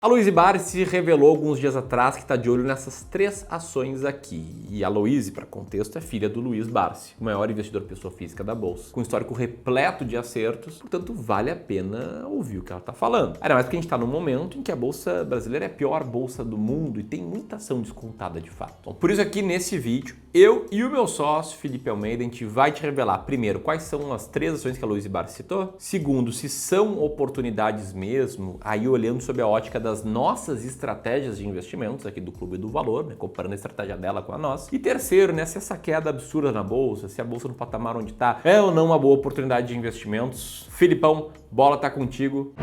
A Aloysi Barsi revelou alguns dias atrás que está de olho nessas 3 ações aqui. E a Aloysi, para contexto, é filha do Luiz Barsi, o maior investidor pessoa física da Bolsa, com um histórico repleto de acertos, portanto vale a pena ouvir o que ela está falando. Ainda mais porque a gente está num momento em que a Bolsa brasileira é a pior bolsa do mundo e tem muita ação descontada de fato. Então, por isso aqui nesse vídeo, eu e o meu sócio, Felipe Almeida, a gente vai te revelar, primeiro, quais são as 3 ações que a Aloysi Barsi citou, segundo, se são oportunidades mesmo, aí olhando sob a ótica das nossas estratégias de investimentos aqui do Clube do Valor, né, comparando a estratégia dela com a nossa. E terceiro, né, se essa queda absurda na Bolsa, se a Bolsa no patamar onde está é ou não uma boa oportunidade de investimentos. Filipão, bola tá contigo.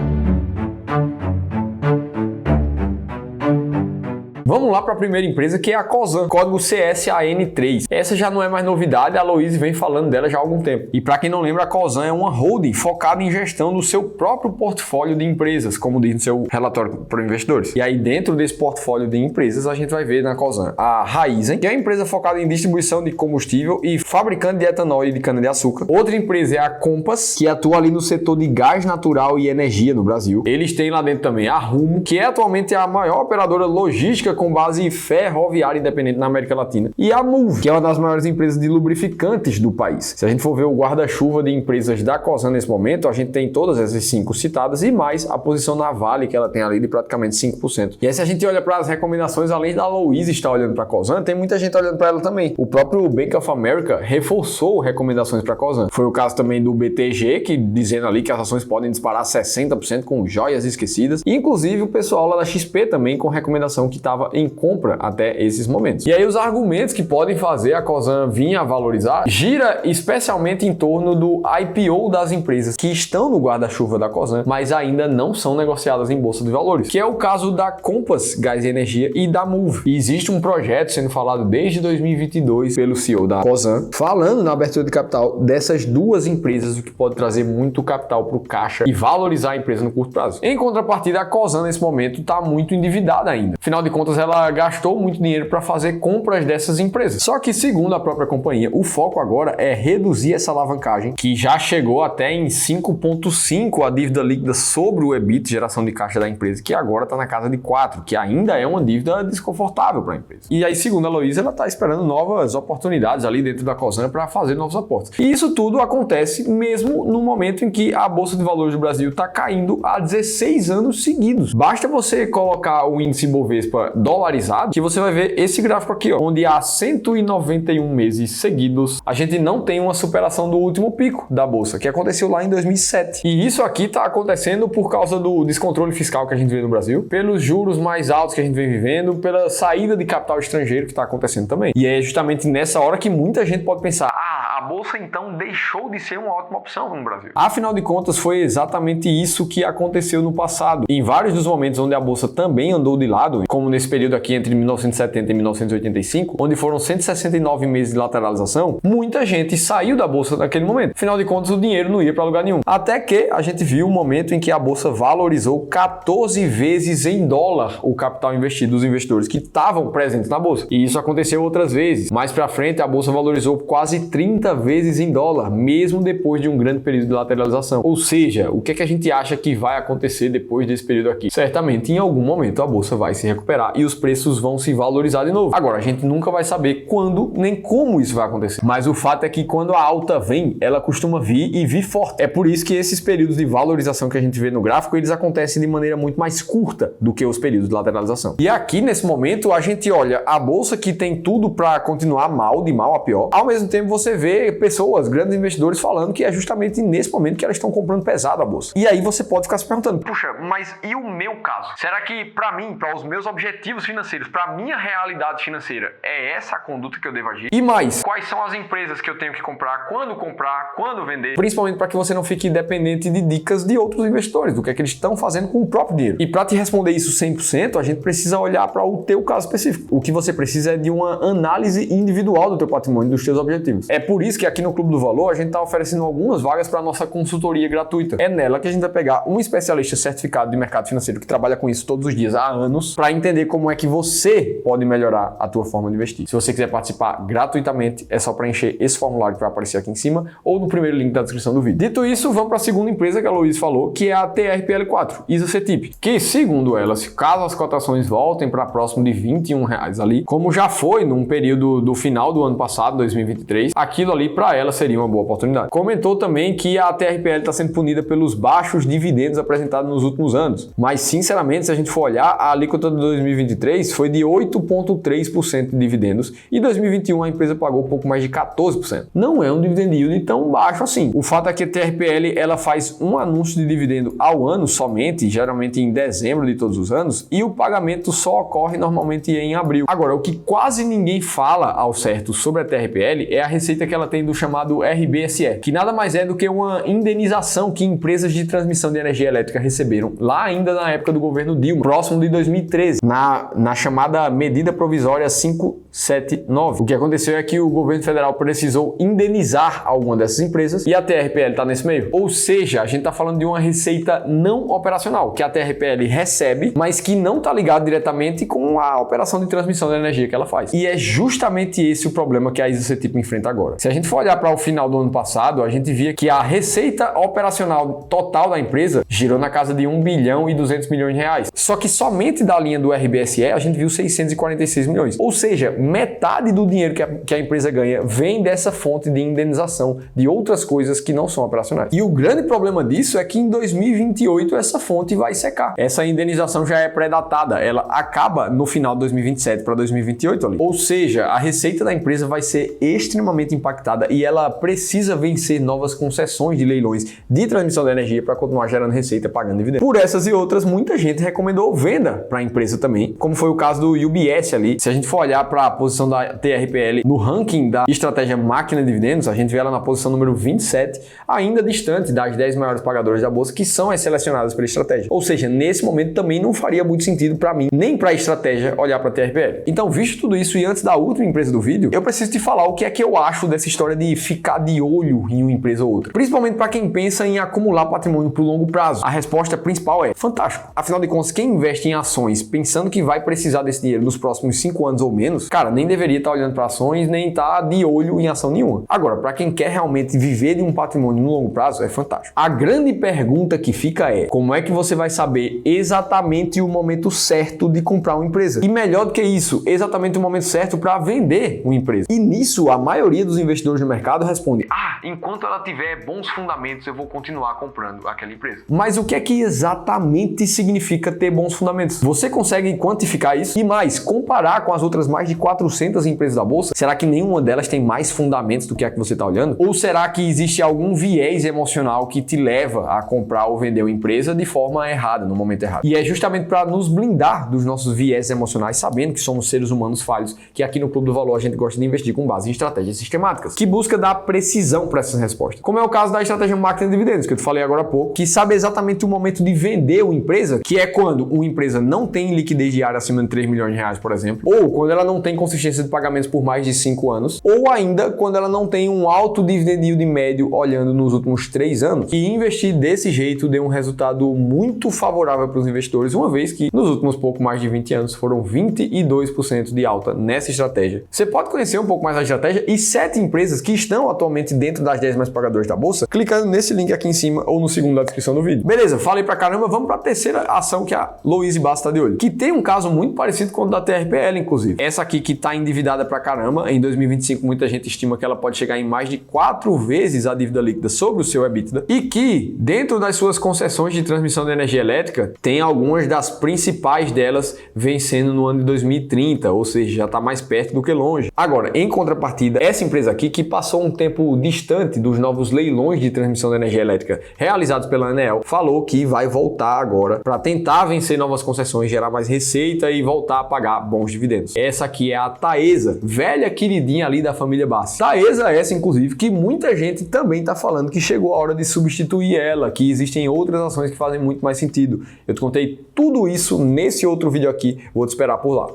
Vamos lá para a primeira empresa, que é a Cosan, código CSAN3. Essa já não é mais novidade, a Aloysi vem falando dela já há algum tempo. E para quem não lembra, a Cosan é uma holding focada em gestão do seu próprio portfólio de empresas, como diz no seu relatório para investidores. E aí dentro desse portfólio de empresas, a gente vai ver na Cosan a Raízen, que é uma empresa focada em distribuição de combustível e fabricante de etanol e de cana-de-açúcar. Outra empresa é a Compass, que atua ali no setor de gás natural e energia no Brasil. Eles têm lá dentro também a Rumo, que é atualmente a maior operadora logística com base ferroviária independente na América Latina. E a Moove, que é uma das maiores empresas de lubrificantes do país. Se a gente for ver o guarda-chuva de empresas da Cosan nesse momento, a gente tem todas essas 5 citadas e mais a posição na Vale, que ela tem ali de praticamente 5%. E aí se a gente olha para as recomendações, além da Aloysi estar olhando para a Cosan, tem muita gente olhando para ela também. O próprio Bank of America reforçou recomendações para a Cosan. Foi o caso também do BTG, que dizendo ali que as ações podem disparar 60% com joias esquecidas. E inclusive o pessoal lá da XP também com recomendação que estava em compra até esses momentos. E aí os argumentos que podem fazer a Cosan vir a valorizar gira especialmente em torno do IPO das empresas que estão no guarda-chuva da Cosan, mas ainda não são negociadas em bolsa de valores, que é o caso da Compass Gás e Energia e da Moove. E existe um projeto sendo falado desde 2022 pelo CEO da Cosan, falando na abertura de capital dessas 2 empresas, o que pode trazer muito capital para o caixa e valorizar a empresa no curto prazo. Em contrapartida, a Cosan nesse momento está muito endividada ainda. Afinal de contas, ela gastou muito dinheiro para fazer compras dessas empresas. Só que, segundo a própria companhia, o foco agora é reduzir essa alavancagem, que já chegou até em 5,5 a dívida líquida sobre o EBIT, geração de caixa da empresa, que agora está na casa de 4, que ainda é uma dívida desconfortável para a empresa. E aí, segundo a Aloysi, ela está esperando novas oportunidades ali dentro da Cosan para fazer novos aportes. E isso tudo acontece mesmo no momento em que a Bolsa de Valores do Brasil está caindo há 16 anos seguidos. Basta você colocar o índice Bovespa dolarizado, que você vai ver esse gráfico aqui, ó, onde há 191 meses seguidos a gente não tem uma superação do último pico da bolsa, que aconteceu lá em 2007. E isso aqui está acontecendo por causa do descontrole fiscal que a gente vê no Brasil, pelos juros mais altos que a gente vem vivendo, pela saída de capital estrangeiro que está acontecendo também. E é justamente nessa hora que muita gente pode pensar: a bolsa então deixou de ser uma ótima opção no Brasil. Afinal de contas, foi exatamente isso que aconteceu no passado. Em vários dos momentos onde a bolsa também andou de lado, como nesse período aqui entre 1970 e 1985, onde foram 169 meses de lateralização, muita gente saiu da bolsa naquele momento. Afinal de contas, o dinheiro não ia para lugar nenhum. Até que a gente viu um momento em que a bolsa valorizou 14 vezes em dólar o capital investido dos investidores que estavam presentes na bolsa. E isso aconteceu outras vezes. Mais para frente, a bolsa valorizou quase 30 vezes em dólar, mesmo depois de um grande período de lateralização. Ou seja, o que é que a gente acha que vai acontecer depois desse período aqui? Certamente, em algum momento, a bolsa vai se recuperar e os preços vão se valorizar de novo. Agora, a gente nunca vai saber quando nem como isso vai acontecer. Mas o fato é que quando a alta vem, ela costuma vir e vir forte. É por isso que esses períodos de valorização que a gente vê no gráfico, eles acontecem de maneira muito mais curta do que os períodos de lateralização. E aqui, nesse momento, a gente olha a bolsa que tem tudo para continuar mal, de mal a pior. Ao mesmo tempo, você vê pessoas, grandes investidores falando que é justamente nesse momento que elas estão comprando pesado a bolsa. E aí você pode ficar se perguntando: puxa, mas e o meu caso? Será que para mim, para os meus objetivos financeiros, para minha realidade financeira, é essa a conduta que eu devo agir? E mais, quais são as empresas que eu tenho que comprar, quando vender? Principalmente para que você não fique dependente de dicas de outros investidores, do que é que eles estão fazendo com o próprio dinheiro. E para te responder isso 100%, a gente precisa olhar para o teu caso específico. O que você precisa é de uma análise individual do teu patrimônio, dos teus objetivos. É por isso que aqui no Clube do Valor a gente está oferecendo algumas vagas para nossa consultoria gratuita. É nela que a gente vai pegar um especialista certificado de mercado financeiro que trabalha com isso todos os dias há anos para entender como é que você pode melhorar a tua forma de investir. Se você quiser participar gratuitamente, é só preencher esse formulário que vai aparecer aqui em cima ou no primeiro link da descrição do vídeo. Dito isso, vamos para a segunda empresa que a Luiz falou, que é a TRPL4, ISA-CETIP, que segundo ela, caso as cotações voltem para próximo de R$21 ali, como já foi num período do final do ano passado, 2023, aquilo ali para ela seria uma boa oportunidade. Comentou também que a TRPL está sendo punida pelos baixos dividendos apresentados nos últimos anos, mas sinceramente, se a gente for olhar, a alíquota de 2023 foi de 8,3% de dividendos e em 2021 a empresa pagou um pouco mais de 14%. Não é um dividend yield tão baixo assim. O fato é que a TRPL ela faz um anúncio de dividendo ao ano somente, geralmente em dezembro de todos os anos, e o pagamento só ocorre normalmente em abril. Agora, o que quase ninguém fala ao certo sobre a TRPL é a receita que ela tem do chamado RBSE, que nada mais é do que uma indenização que empresas de transmissão de energia elétrica receberam lá ainda na época do governo Dilma, próximo de 2013, na chamada medida provisória 579. O que aconteceu é que o governo federal precisou indenizar alguma dessas empresas e a TRPL está nesse meio. Ou seja, a gente está falando de uma receita não operacional, que a TRPL recebe, mas que não está ligado diretamente com a operação de transmissão de energia que ela faz. E é justamente esse o problema que a ISA-CETIP enfrenta agora. Se a gente for olhar para o final do ano passado, a gente via que a receita operacional total da empresa girou na casa de 1 bilhão e 200 milhões de reais. Só que somente da linha do RBSE a gente viu 646 milhões. Ou seja, metade do dinheiro que a empresa ganha vem dessa fonte de indenização de outras coisas que não são operacionais. E o grande problema disso é que em 2028 essa fonte vai secar. Essa indenização já é pré-datada, ela acaba no final de 2027 para 2028 ali. Ou seja, a receita da empresa vai ser extremamente impactada e ela precisa vencer novas concessões de leilões de transmissão de energia para continuar gerando receita, pagando dividendos. Por essas e outras, muita gente recomendou venda para a empresa também, como foi o caso do UBS ali. Se a gente for olhar para a posição da TRPL no ranking da estratégia máquina de dividendos, a gente vê ela na posição número 27, ainda distante das 10 maiores pagadoras da bolsa, que são as selecionadas pela estratégia. Ou seja, nesse momento também não faria muito sentido para mim, nem para a estratégia, olhar para a TRPL. Então, visto tudo isso e antes da última empresa do vídeo, eu preciso te falar o que é que eu acho dessa história de ficar de olho em uma empresa ou outra. Principalmente para quem pensa em acumular patrimônio por longo prazo. A resposta principal é fantástico. Afinal de contas, quem investe em ações pensando que vai precisar desse dinheiro nos próximos 5 anos ou menos, cara, nem deveria estar olhando para ações, nem estar de olho em ação nenhuma. Agora, para quem quer realmente viver de um patrimônio no longo prazo, é fantástico. A grande pergunta que fica é, como é que você vai saber exatamente o momento certo de comprar uma empresa? E melhor do que isso, exatamente o momento certo para vender uma empresa. E nisso, a maioria dos investidores no mercado responde, enquanto ela tiver bons fundamentos, eu vou continuar comprando aquela empresa. Mas o que é que exatamente significa ter bons fundamentos? Você consegue quantificar isso? E mais, comparar com as outras mais de 400 empresas da bolsa? Será que nenhuma delas tem mais fundamentos do que a que você está olhando? Ou será que existe algum viés emocional que te leva a comprar ou vender uma empresa de forma errada, no momento errado? E é justamente para nos blindar dos nossos viés emocionais, sabendo que somos seres humanos falhos, que aqui no Clube do Valor a gente gosta de investir com base em estratégias sistemáticas, que busca dar precisão para essas respostas. Como é o caso da estratégia máquina de dividendos, que eu te falei agora há pouco, que sabe exatamente o momento de vender uma empresa, que é quando uma empresa não tem liquidez diária acima de 3 milhões de reais, por exemplo, ou quando ela não tem consistência de pagamentos por mais de 5 anos, ou ainda quando ela não tem um alto dividend yield médio olhando nos últimos 3 anos. E investir desse jeito deu um resultado muito favorável para os investidores, uma vez que nos últimos pouco mais de 20 anos foram 22% de alta nessa estratégia. Você pode conhecer um pouco mais a estratégia e 7 empresas que estão atualmente dentro das 10 mais pagadoras da bolsa, clicando nesse link aqui em cima ou no segundo da descrição do vídeo. Beleza, falei pra caramba, vamos para a terceira ação que a Louise Bassi está de olho, que tem um caso muito parecido com o da TRPL, inclusive. Essa aqui que está endividada pra caramba, em 2025 muita gente estima que ela pode chegar em mais de 4 vezes a dívida líquida sobre o seu EBITDA e que, dentro das suas concessões de transmissão de energia elétrica, tem algumas das principais delas vencendo no ano de 2030, ou seja, já está mais perto do que longe. Agora, em contrapartida, essa empresa aqui que passou um tempo distante dos novos leilões de transmissão de energia elétrica realizados pela ANEEL, falou que vai voltar agora para tentar vencer novas concessões, gerar mais receita e voltar a pagar bons dividendos. Essa aqui é a Taesa, velha queridinha ali da família Bassi. Taesa essa, inclusive, que muita gente também está falando que chegou a hora de substituir ela, que existem outras ações que fazem muito mais sentido. Eu te contei tudo isso nesse outro vídeo aqui, vou te esperar por lá.